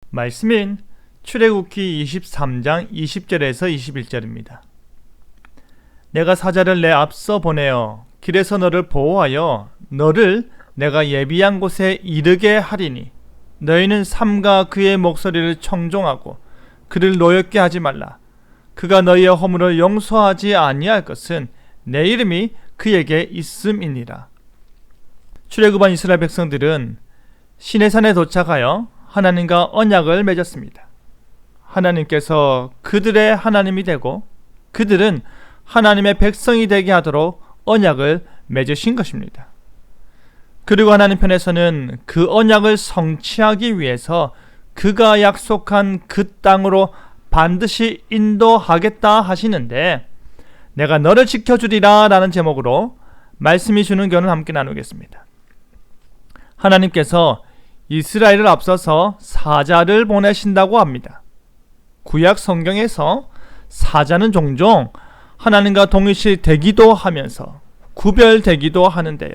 말씀인 출애굽기 23장 20절에서 21절입니다. 내가 사자를 내 앞서 보내어 길에서 너를 보호하여 너를 내가 예비한 곳에 이르게 하리니 너희는 삼가 그의 목소리를 청종하고 그를 노엽게 하지 말라. 그가 너희의 허물을 용서하지 아니할 것은 내 이름이 그에게 있음이니라. 출애굽한 이스라엘 백성들은 시내산에 도착하여 하나님과 언약을 맺었습니다. 하나님께서 그들의 하나님이 되고 그들은 하나님의 백성이 되게 하도록 언약을 맺으신 것입니다. 그리고 하나님 편에서는 그 언약을 성취하기 위해서 그가 약속한 그 땅으로 반드시 인도하겠다 하시는데 내가 너를 지켜주리라 라는 제목으로 말씀이 주는 교훈을 함께 나누겠습니다. 하나님께서 이스라엘을 앞서서 사자를 보내신다고 합니다. 구약 성경에서 사자는 종종 하나님과 동일시되기도 하면서 구별되기도 하는데요.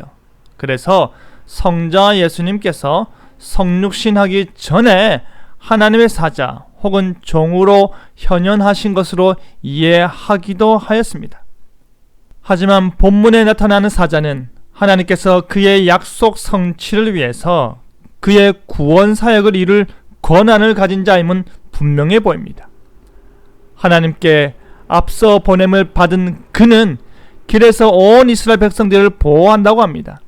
그래서 성자 예수님께서 성육신하기 전에 하나님의 사자 혹은 종으로 현현하신 것으로 이해하기도 하였습니다. 하지만 본문에 나타나는 사자는 하나님께서 그의 약속 성취를 위해서 그의 구원 사역을 이룰 권한을 가진 자임은 분명해 보입니다. 하나님께 앞서 보냄을 받은 그는 길에서 온 이스라엘 백성들을 보호한다고 합니다.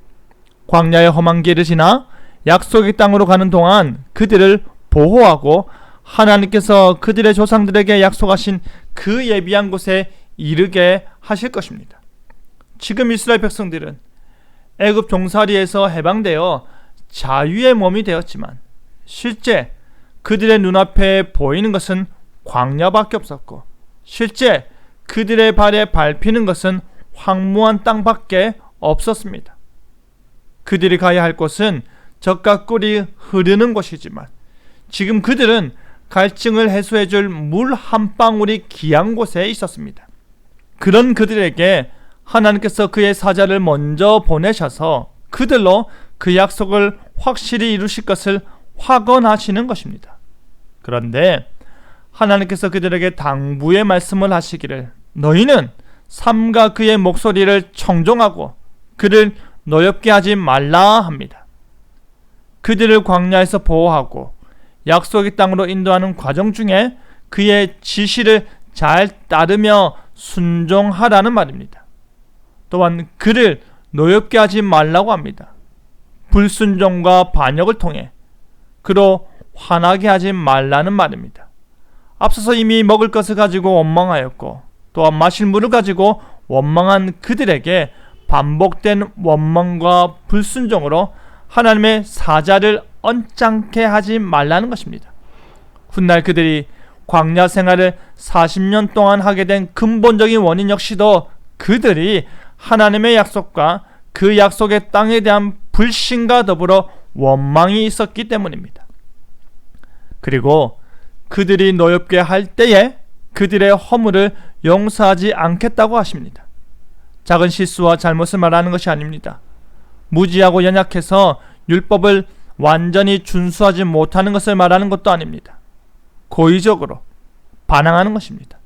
광야의 험한 길을 지나 약속의 땅으로 가는 동안 그들을 보호하고 하나님께서 그들의 조상들에게 약속하신 그 예비한 곳에 이르게 하실 것입니다. 지금 이스라엘 백성들은 애굽 종살이에서 해방되어 자유의 몸이 되었지만 실제 그들의 눈앞에 보이는 것은 광야밖에 없었고 실제 그들의 발에 밟히는 것은 황무한 땅밖에 없었습니다. 그들이 가야 할 곳은 젖과 꿀이 흐르는 곳이지만 지금 그들은 갈증을 해소해줄 물 한 방울이 귀한 곳에 있었습니다. 그런 그들에게 하나님께서 그의 사자를 먼저 보내셔서 그들로 그 약속을 확실히 이루실 것을 확언하시는 것입니다. 그런데 하나님께서 그들에게 당부의 말씀을 하시기를 너희는 삼가 그의 목소리를 청종하고 그를 노엽게 하지 말라 합니다. 그들을 광야에서 보호하고 약속의 땅으로 인도하는 과정 중에 그의 지시를 잘 따르며 순종하라는 말입니다. 또한 그를 노엽게 하지 말라고 합니다. 불순종과 반역을 통해 그로 화나게 하지 말라는 말입니다. 앞서서 이미 먹을 것을 가지고 원망하였고 또한 마실 물을 가지고 원망한 그들에게 반복된 원망과 불순종으로 하나님의 사자를 언짢게 하지 말라는 것입니다. 훗날 그들이 광야 생활을 40년 동안 하게 된 근본적인 원인 역시도 그들이 하나님의 약속과 그 약속의 땅에 대한 불신과 더불어 원망이 있었기 때문입니다. 그리고 그들이 노엽게 할 때에 그들의 허물을 용서하지 않겠다고 하십니다. 작은 실수와 잘못을 말하는 것이 아닙니다. 무지하고 연약해서 율법을 완전히 준수하지 못하는 것을 말하는 것도 아닙니다. 고의적으로 반항하는 것입니다.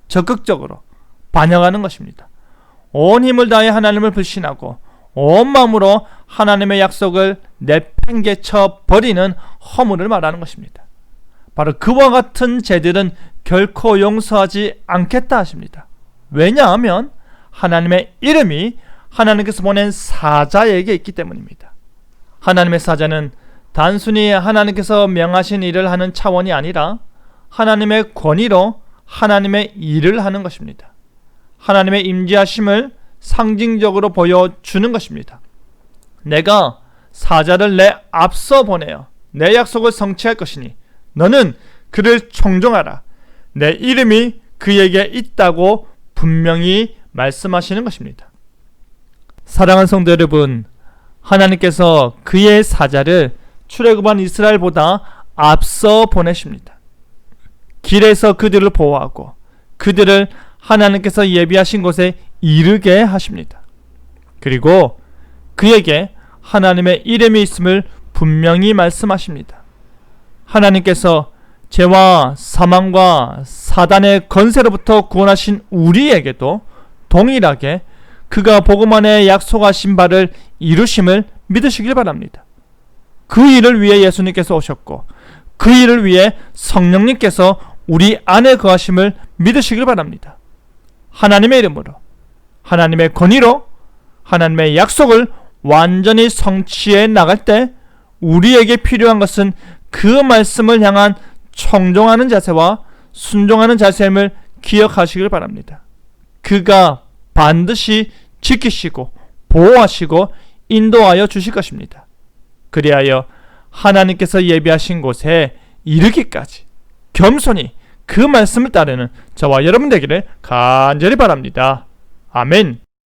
적극적으로 반역하는 것입니다. 온 힘을 다해 하나님을 불신하고 온 마음으로 하나님의 약속을 내팽개쳐 버리는 허물을 말하는 것입니다. 바로 그와 같은 죄들은 결코 용서하지 않겠다 하십니다. 왜냐하면 하나님의 이름이 하나님께서 보낸 사자에게 있기 때문입니다. 하나님의 사자는 단순히 하나님께서 명하신 일을 하는 차원이 아니라 하나님의 권위로 하나님의 일을 하는 것입니다. 하나님의 임재하심을 상징적으로 보여주는 것입니다. 내가 사자를 내 앞서 보내어 내 약속을 성취할 것이니 너는 그를 청종하라. 내 이름이 그에게 있다고 분명히 말씀하시는 것입니다. 사랑하는 성도 여러분, 하나님께서 그의 사자를 출애굽한 이스라엘보다 앞서 보내십니다. 길에서 그들을 보호하고 그들을 하나님께서 예비하신 곳에 이르게 하십니다. 그리고 그에게 하나님의 이름이 있음을 분명히 말씀하십니다. 하나님께서 죄와 사망과 사단의 권세로부터 구원하신 우리에게도 동일하게 그가 복음 안에 약속하신 바를 이루심을 믿으시길 바랍니다. 그 일을 위해 예수님께서 오셨고 그 일을 위해 성령님께서 우리 안에 거하심을 믿으시길 바랍니다. 하나님의 이름으로, 하나님의 권위로 하나님의 약속을 완전히 성취해 나갈 때 우리에게 필요한 것은 그 말씀을 향한 청종하는 자세와 순종하는 자세임을 기억하시길 바랍니다. 그가 반드시 지키시고 보호하시고 인도하여 주실 것입니다. 그리하여 하나님께서 예비하신 곳에 이르기까지 겸손히 그 말씀을 따르는 저와 여러분 되기를 간절히 바랍니다. 아멘.